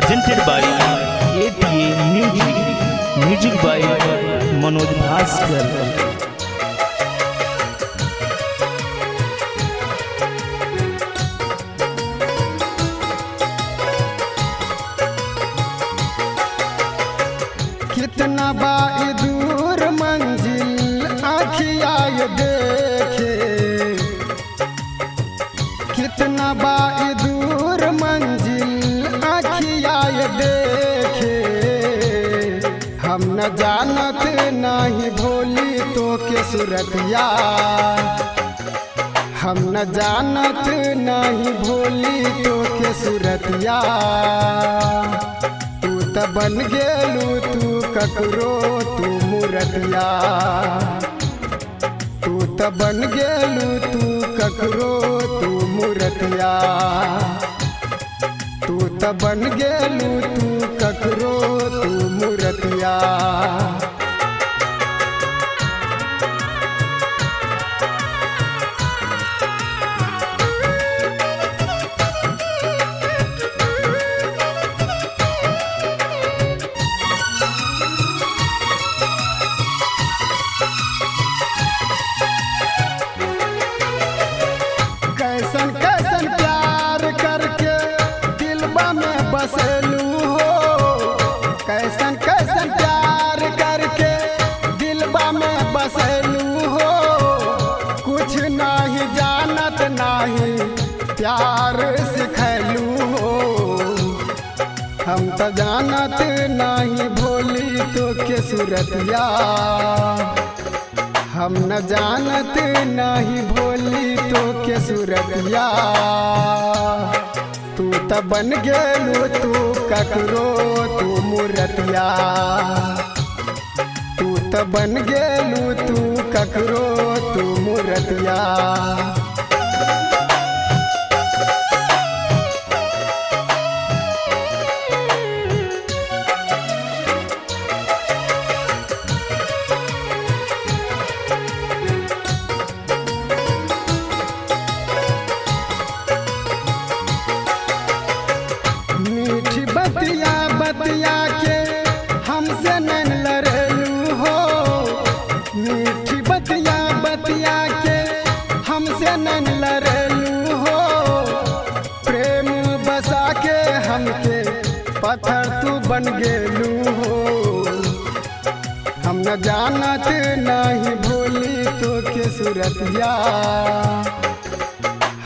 presented by ATA Music by Manoj Bhaskar। कितना बाई दूर मंजिल आँखिया ये देखे, कितना बाई दूर मंजिल आँखिया ये देखे। हम न जानत नहीं भोली तो के सूरतिया, हम न जानत नहीं भोली तो के सूरतिया। त बन गेलू तू ककरो तू मूरतिया, तू त बन गेलू तू ककरो तू मूरतिया, तू त बन गेलू तू ककरो तू मूरतिया। कैसन कैसन प्यार करके दिलबा में बसेलू हो, कैसन कैसन प्यार करके दिलबा में बसेलू हो। कुछ नहीं जानत नहीं प्यार सिखैलू हो, हम तो जानत नहीं भोली तो के सूरतिया, हम न जानत नहीं भोली तो के सूरतिया। तू त बन गेलू तू ककरो तू मूरतिया, तू त बन गेलू तू ककरो तू मूरतिया। बतिया बतिया के हमसे नैन लड़लू हो, मीठी बतिया बतिया के हमसे नैन लड़लू हो। प्रेम बसा के हमके पत्थर तू बन गेलू हो, हम न जानत नहीं भोली तो के सूरतिया,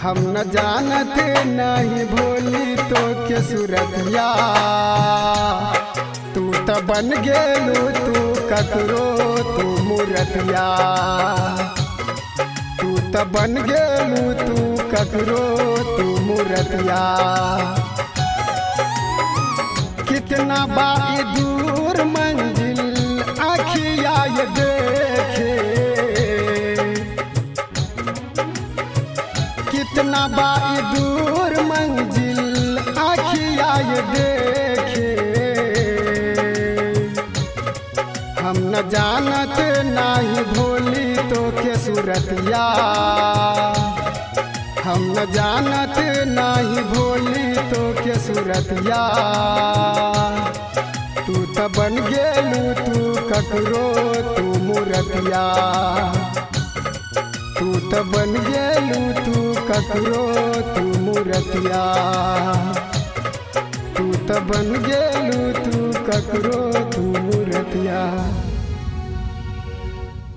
हम न जानत नहीं भोली तो के सूरतिया। तू त बन गेलू तू ककरो तू मूरतिया, तू त बन गेलू तू ककरो तू मूरतिया। कितना बाई दूर मंजिल आँखिया ये देखे, कितना बाई दूर मंजिल आँखिया ये देखे। हम न जानत नहीं भोली तो के सूरतिया, हम न जानत नहीं भोली तो के सूरतिया। तू त बन गेलू तू ककरो तू मूरतिया, तू त बन गेलू तू ककरो तू मूरतिया, तू त बन गेलू तू ककरो